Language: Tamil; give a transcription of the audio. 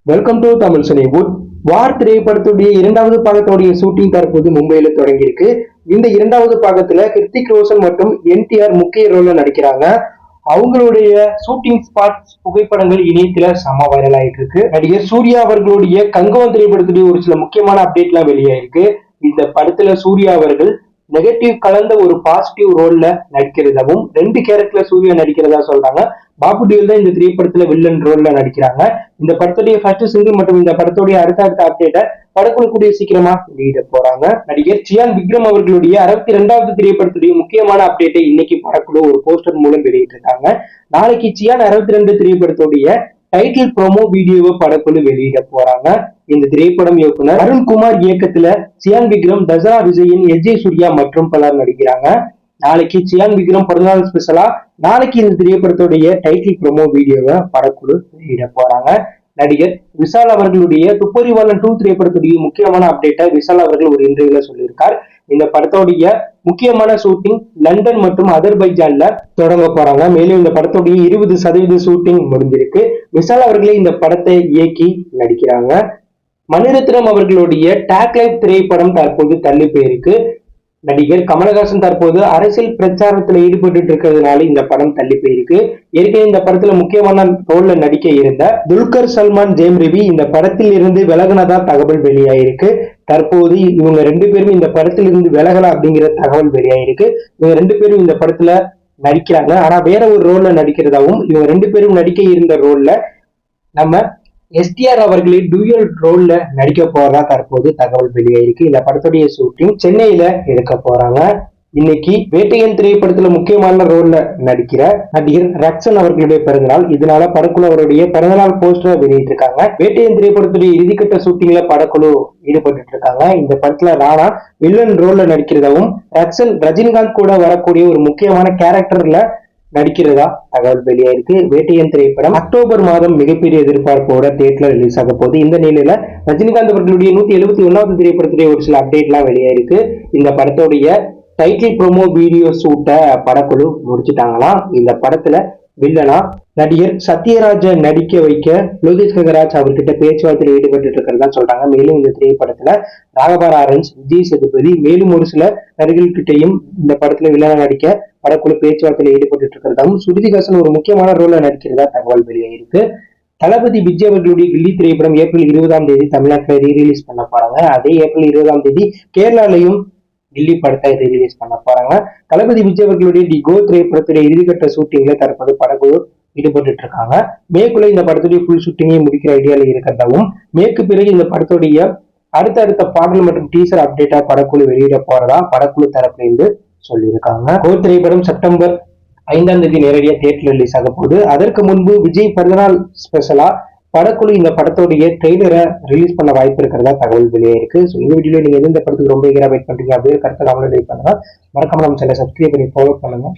Welcome to Tamil cinewood. War திரைப்படத்துடைய இரண்டாவது பாகத்துடைய ஷூட்டிங் தற்போது மும்பையில தொடங்கியிருக்கு. இந்த இரண்டாவது பாகத்துல கிருத்திக் ரோஷன் மற்றும் என்டிஆர் முக்கிய ரோல்ல நடிக்கிறாங்க. அவங்களுடைய ஷூட்டிங் ஸ்பாட்ஸ் புகைப்படங்கள் இணையத்துல செம வைரல் ஆயிட்டு இருக்கு. நடிகர் சூர்யா அவர்களுடைய கங்கவம் திரைப்படத்துடைய ஒரு சில முக்கியமான அப்டேட் எல்லாம் வெளியாயிருக்கு. இந்த படத்துல சூர்யா அவர்கள் நெகட்டிவ் கலந்த ஒரு பாசிட்டிவ் ரோல்ல நடிக்கிறதாவும் 2 கேரக்டர்ல சூர்யா நடிக்கிறதா சொல்றாங்க. பாபு டியோல் தான் இந்த திரைப்படத்துல வில்லன் ரோல்ல நடிக்கிறாங்க. இந்த படத்துடைய ஃபர்ஸ்ட் சிங்கிள் மற்றும் இந்த படத்துடைய அடுத்த அப்டேட்டை படக்குழு கூடிய சீக்கிரமா வெளியிட போறாங்க. நடிகர் சியான் விக்ரம் அவர்களுடைய 62வது திரைப்படத்துடைய முக்கியமான அப்டேட்டை இன்னைக்கு படக்குழு ஒரு போஸ்டர் மூலம் வெளியிட்டிருக்காங்க. நாளைக்கு சியான் 62 திரைப்படத்துடைய டைட்டில் ப்ரோமோ வீடியோவை படக்குழு வெளியிட போறாங்க. இந்த திரைப்படம் இயக்குனர் அருண்குமார் இயக்கத்துல சியான் விக்ரம், தசரா விஜயன், எஸ்.ஜே. சூர்யா மற்றும் பலர் நடிக்கிறாங்க. நாளைக்கு சியான் விக்ரம் பிறந்தநாள் ஸ்பெஷலா நாளைக்கு இந்த திரைப்படத்துடைய டைட்டில் ப்ரோமோ வீடியோவை படக்குழு வெளியிட போறாங்க. நடிகர் விஷால் அவர்களுடைய துப்பறிவாளன் 2 திரைப்படத்துடைய முக்கியமான அப்டேட்டை விஷால் அவர்கள் ஒரு இன்டர்வியூல சொல்லியிருக்கார். இந்த படத்தோடைய முக்கியமான ஷூட்டிங் லண்டன் மற்றும் அதர்பைஜான்ல தொடங்க போறாங்க. மேலும் இந்த படத்துடைய 20% ஷூட்டிங் முடிஞ்சிருக்கு. விஷால் அவர்களே இந்த படத்தை இயக்கி நடிக்கிறாங்க. மணிரத்னம் அவர்களுடைய டாக் லைஃப் திரைப்படம் தற்போது தள்ளி போயிருக்கு. நடிகர் கமலஹாசன் தற்போது அரசியல் பிரச்சாரத்துல ஈடுபட்டு இருக்கிறதுனால இந்த படம் தள்ளி போயிருக்கு. ஏற்கனவே இந்த படத்துல முக்கியமான ரோல்ல நடிக்க இருந்த துல்கர் சல்மான், ஜெயம் ரவி இந்த படத்தில் இருந்து விலகினதா தகவல் வெளியாயிருக்கு. தற்போது இவங்க 2 பேரும் இந்த படத்தில் இருந்து விலகலாம் அப்படிங்கிற தகவல் வெளியாயிருக்கு. இவங்க 2 பேரும் இந்த படத்துல நடிக்கிறாங்க. ஆனா வேற ஒரு ரோல்ல நடிக்கிறதாவும், இவங்க 2 பேரும் நடிக்க இருந்த ரோல்ல நம்ம எஸ்டிஆர் அவர்களே டூயல் ரோல்ல நடிக்க போறதா தற்போது தகவல் வெளியாயிருக்கு. இந்த படத்துடைய ஷூட்டிங் சென்னையில எடுக்க போறாங்க. இன்னைக்கு வேட்டையன் திரைப்படத்துல முக்கியமான ரோல்ல நடிக்கிற நடிகர் ரக்ஷன் அவர்களுடைய பிறந்தநாள். இதனால படக்குழு அவருடைய பிறந்தநாள் போஸ்டரை வெளியிட்டு இருக்காங்க. வேட்டையன் திரைப்படத்துடைய இறுதிக்கட்ட ஷூட்டிங்ல படக்குழு ஈடுபட்டு இருக்காங்க. இந்த படத்துல ராணா வில்லன் ரோல்ல நடிக்கிறதாவும், ரக்ஷன் ரஜினிகாந்த் கூட வரக்கூடிய ஒரு முக்கியமான கேரக்டர்ல நடிக்கிறதா தகவல் வெளியாயிருக்கு. வேட்டையன் திரைப்படம் அக்டோபர் மாதம் மிகப்பெரிய எதிர்பார்ப்போட தியேட்டர்ல ரிலீஸ் ஆக போகுது. இந்த நிலையில ரஜினிகாந்த் அவர்களுடைய 171வது திரைப்படத்துடைய ஒரு சில அப்டேட் எல்லாம் வெளியாயிருக்கு. இந்த படத்துடைய டைட்டில் ப்ரோமோ வீடியோ ஷூட்டை படக்குழு முடிச்சுட்டாங்களாம். இந்த படத்துல வில்லனா நடிகர் சத்யராஜ நடிக்க வைக்க லோகேஷ் கனகராஜ் அவர்கிட்ட பேச்சுவார்த்தையில் ஈடுபட்டு இருக்கிறதா சொல்றாங்க. மேலும் இந்த திரைப்படத்துல ராகவா லாரன்ஸ், விஜய் சேதுபதி மேலும் ஒரு சில நடிகர்கிட்டையும் இந்த படத்துல வில்லனா நடிக்க படக்குழு பேச்சுவார்த்தையில் ஈடுபட்டு இருக்கிறதாகவும், ஸ்ருதிஹாசன் ஒரு முக்கியமான ரோல்ல நடிக்கிறதா தகவல் வெளியாயிருக்கு. தளபதி விஜய் அவர்களுடைய கில்லி திரைப்படம் ஏப்ரல் 20ஆம் தேதி தமிழ்நாட்டில் ரீரிலீஸ் பண்ண போறாங்க. அதே ஏப்ரல் 20ஆம் தேதி கேரளாலையும் கில்லி படத்தை ரிலீஸ் பண்ண போறாங்க. தளபதி விஜய் அவர்களுடைய தி கோ திரைப்படத்துடைய இறுதிக்கட்ட ஷூட்டிங்ல தற்போது படக்குழு ஈடுபட்டு இருக்காங்க. மேக்குள்ள இந்த படத்துடைய ஃபுல் ஷூட்டிங்கை முடிக்கிற ஐடியால இருக்கிறதாவும், மேற்கு பிறகு இந்த படத்துடைய அடுத்த பாடல் மற்றும் டீசர் அப்டேட்டா படக்குழு வெளியிட போறதா படக்குழு தரப்புல இருந்து சொல்லியிருக்காங்க. கோ திரைப்படம் செப்டம்பர் 5ஆம் தேதி நேரடியா தியேட்டர் ரிலீஸ் ஆக போகுது. அதற்கு முன்பு விஜய் பிறந்தநாள் ஸ்பெஷலா படக்குழு இந்த படத்தோடைய ட்ரெய்லரை ரிலீஸ் பண்ண வாய்ப்பு இருக்கிறதா தகவல் வெளியாயிருக்கு. ஸோ இந்த வீடியோல நீங்க எந்த படத்துக்கு ரொம்ப ஈகரா வெயிட் பண்றீங்க அப்படின்னு கருத்தை கமெண்ட் பண்ணுங்க. மறக்காம நம்ம சேனலை சப்ஸ்கிரைப் பண்ணி ஃபாலோ பண்ணுங்க.